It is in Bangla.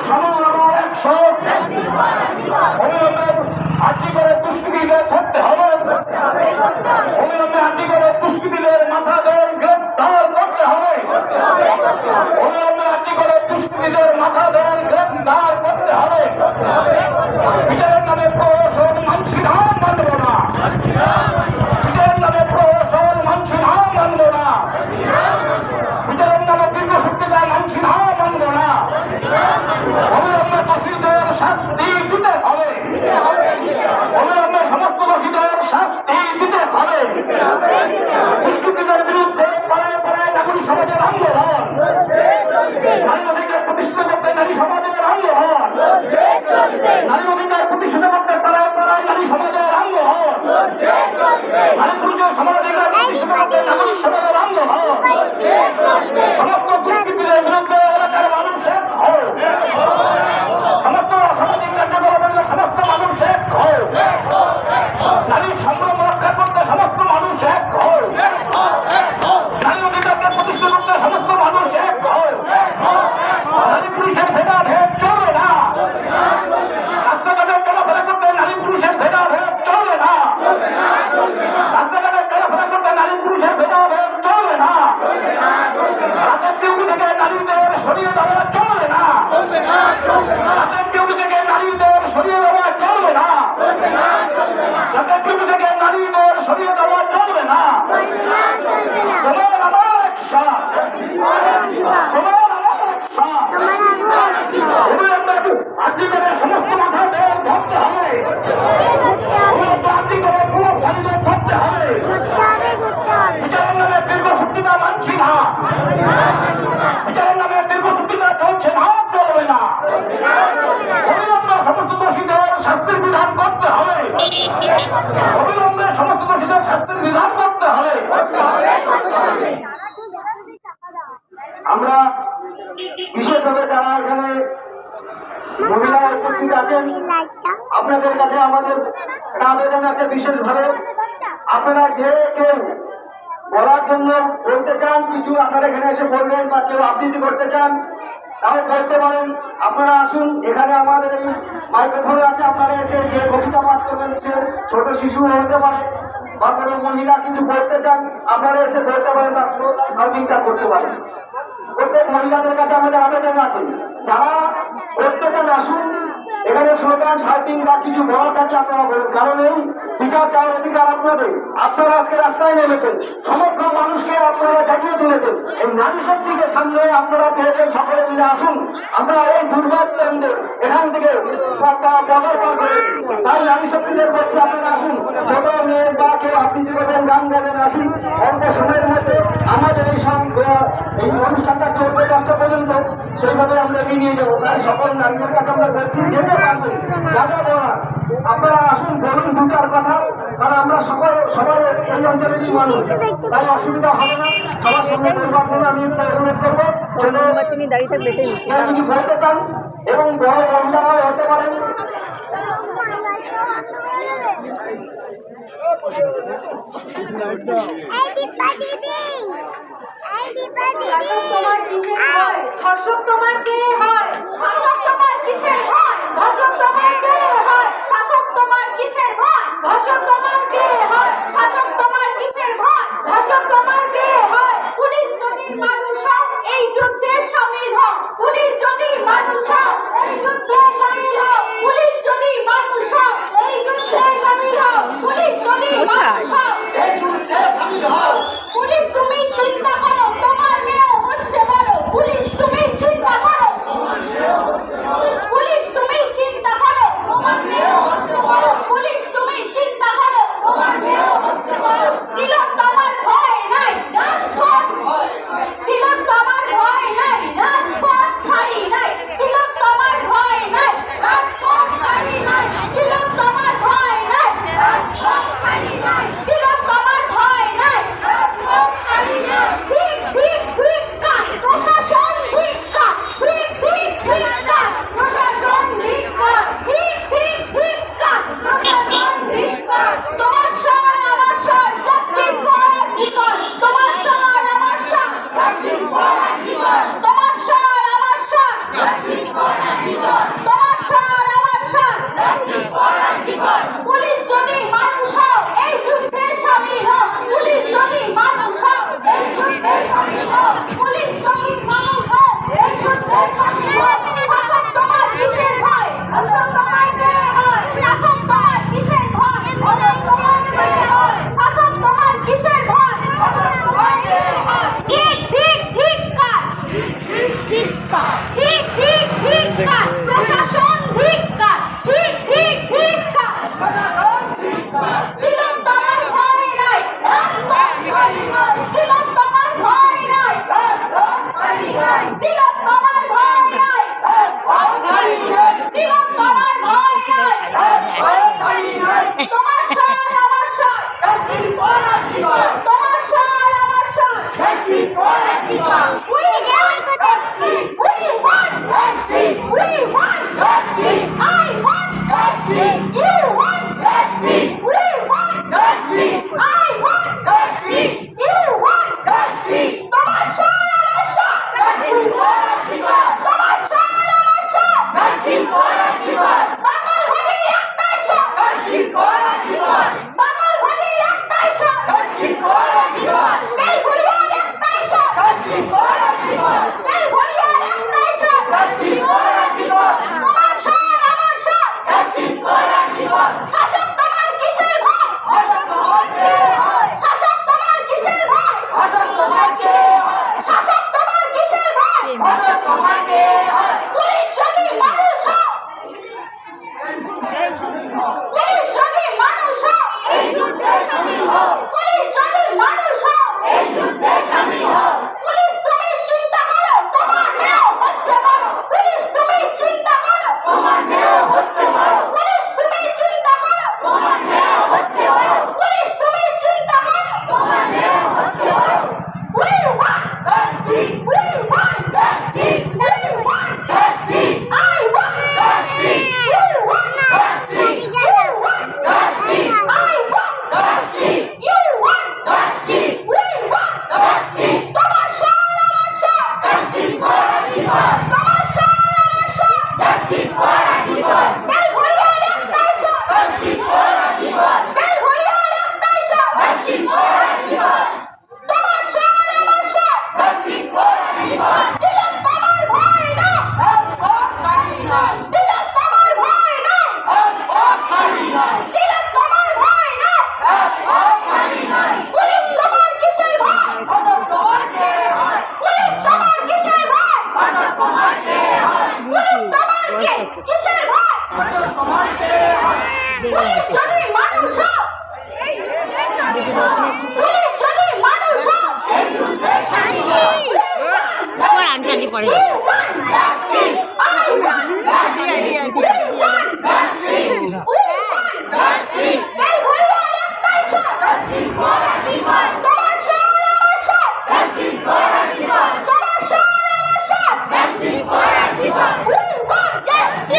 সমান আমার 100 অবিলম্বে আর্জি করে দুষ্কৃতীদের ধরতে হবে, অবিলম্বে আর্জি করে দুষ্কৃতীদের মাথা ধরে গ্রেপ্তার করতে হবে, অবিলম্বে আর্জি করে দুষ্কৃতীদের মাথা ধরে গ্রেপ্তার করতে হবে। বিচারের নামে প্রহসন মানছি না, মানব না। বিচারের নামে প্রহসন মানছি না, মানব না। বিচারের নামে দীর্ঘশক্তিতা মানছি না, মানব না। অবিলম্বে দোষীদের শাস্তি দিতে হবে, অবিলম্বে সমস্ত দোষীদের শাস্তি দিতে হবে। দুষ্কৃতীদের বিরুদ্ধে পাড়ায় পাড়ায় নাগরিক সমাজের আন্দোলন, নারী অধিকার প্রতিষ্ঠিত করতে নারী সমাজের আন্দোলন, নারী অধিকার প্রতিষ্ঠিত করতে পাড়ায় পাড়ায় নারী সমাজের আন্দোলন, নারী পুরুষের সমানাধিকার প্রতিষ্ঠিত করতে নাগরিক সমাজের আন্দোলন। সমস্ত দুষ্কৃতীদের বিরুদ্ধে এলাকার মানুষ এক হও, সমস্ত অসামাজিক কার্যকলাপের সমস্ত মানুষ এক হও, নারীর সম্ভ্রম রক্ষা করতে সমস্ত মানুষ এক হও, নারী অধিকারকে প্রতিষ্ঠা করতে সমস্ত মানুষ এক হও। নারী পুরুষের ভেদাভেদ চলবে না, রাস্তাঘাটে চলাফেরা করতে নারী পুরুষের ভেদাভেদ চলবে না, রাস্তাঘাটে চলাফেরা করতে নারী পুরুষের ভেদাভেদ চলবে না, রাতের ডিউটি থেকে নারীদের সরিয়ে দেওয়া চলবে না, রাতের ডিউটি থেকে নারীদের সরিয়ে দেওয়া চলবে না, রাতের ডিউটি থেকে নারীদের সরিয়ে দেওয়া চলবে না। তোমার আমার একসাথ, তোমার আমার একসাথ, আর্থিকের সমস্ত মাথা দেওয়ার ধরতে হবে, আর্থিকের পুরো ভারীদের ধরতে হবে। বিচারের নামে দীর্ঘশক্তিটা মানছি না, বিচারের নামে দীর্ঘশক্তিটা চলছে না, চলবে না। অবিলম্বে সমস্ত দোষীদের শাস্তির বিধান করতে হবে, অবিলম্বে সমস্ত দোষীদের শাস্তির বিধান করতে হবে। আমরা বিশেষভাবে যারা এখানে মহিলা উপস্থিত আছেন, আপনাদের কাছে আমাদের আবেদন আছে বিশেষভাবে, আপনারা যে কেউ বলার জন্য বলতে চান, কিছু আপনারা এখানে এসে বলবেন বা কেউ আবৃত্তি করতে চান তাও বলতে পারেন। আপনারা আসুন, এখানে আমাদের এই মাইক্রোফোন আছে, আপনারা এসে যে কবিতা পাঠ করবেন, সে ছোট শিশু হতে পারে বা কোনো মহিলা কিছু বলতে চান, আপনারা এসে বলতে পারেন বা সার্ভিংটা করতে পারেন। প্রত্যেক মহিলাদের কাছে আমাদের আবেদন আছে, যারা করতে চান আসুন, এখানে স্লোগান শাউটিং বা কিছু বলার কাছে আপনারা বলুন, কারণ এই বিচার চাওয়ার অধিকার আপনাদের। আপনারা আজকে রাস্তায় নেমেছেন, সমগ্র মানুষকে আপনারা জাগিয়ে তুলেছেন, এই নারী শক্তিকে সামনে আপনারা পেয়েছেন। সকলে মিলে আসুন, আমরা এই দুর্ভাগ্য এখান থেকে তাই নারী শক্তিদের বলছি, আপনারা আসুন, ছোট মেয়ে বা কেউ আবৃত্তি করবেন, গান গাবেন, আসুন। অল্প সময়ের মধ্যে আমাদের এই অনুষ্ঠানটা চলবে 10টা পর্যন্ত, সেইভাবে আমরা এগিয়ে নিয়ে যাবো। তাই সকল নারীদের কাছে আমরা বলছি, যেতে পারবেন যা যা বলার আপনারা আসুন, বলুন দু চার কথা, কারণ আমরা সবাই এই অঞ্চলেরই মানুষ, তাই অসুবিধা হবে না। সবার সঙ্গে পরিবর্তন আমি অনুরোধ করবো, তিনি দাঁড়িয়ে থাকবে কিছু বলতে চান এবং বড় মহিলারাও হতে পারেন। ধর্ষক তোমার কে হয়? শাসক তোমার কিসের ভয়? ধর্ষক তোমার কে হয়? শাসক তোমার কিসের ভয়? ধর্ষক তোমার কে হয়? শাসক তোমার কিসের ভয়? ধর্ষক তোমার কে হয়? পুলিশ যদি মানুষ হয়, এই যুদ্ধে শামিল হও। পুলিশ যদি মানুষ হয়, এই যুদ্ধে শামিল হও। পুলিশ যদি মানুষ হয়, এই যুদ্ধে শামিল হও। পুলিশ যদি মানুষ হয়, এই যুদ্ধে শামিল হও। পুলিশ তুমি চিন্তা করো, তোমার মেয়েও হচ্ছে বড়। পুলিশ তুমি চিন্তা করো, তোমার মেয়েও তোমার সার আমার সার পুলিশ যদি মানুষ হোক এই যুদ্ধে সামিল হোক পুলিশ যদি মানুষ হোক এই যুদ্ধে সামিল হোক পুলিশ যদি মানুষ হোক এই যুদ্ধে সামিল হোক শাসক তোমার কিসের ভয় শাসক তোমার কে হয় শাসক তোমার কিসের ভয় শাসক তোমার কে হয় শাসক তোমার কিসের ভয় শাসক তোমার কে হয় ঠিক ঠিক ঠিক কাজ ঠিক ঠিক ঠিক কাজ প্রশাসন ঠিক কাজ ঠিক ঠিক ঠিক কাজ দিলাম তোমার ভয় নাই দিলাম তোমার ভয় নাই দিলাম তোমার ভয় নাই দিলাম তোমার ভয় নাই তোমার সার আমার সার তোমার সার আমার সার We want justice. We want justice. We want justice. I want justice. You want justice. We want justice. I want justice. You want justice. তোমার সার আমার সার তোমার সার আমার সার বাঙাল হলে একটাই সার বাঙাল হলে একটাই সার বেলঘরিয়ার একটাই সার বেলঘরিয়ার একটাই সার তোমার সার আমার সার শাসক তোমার কিসের ভয় শাসক তোমার কিসের ভয় শাসক তোমার কিসের ভয় পুলিশ যদি মানুষ হোক পুলিশ যদি মানুষ হোক পুলিশ যদি মানুষ হোক পুলিশ তুমি চিন্তা করো তোমার মেয়ে হচ্ছে বড় পুলিশ তুমি চিন্তা করো পুলিশ তুমি চিন্তা করো পুলিশ তুমি চিন্তা করো We want justice. We want justice. We want justice. I want justice. You want justice. You want justice. I want justice. You want justice. We want justice. তোমার সার আমার সার তোমার সার আমার সার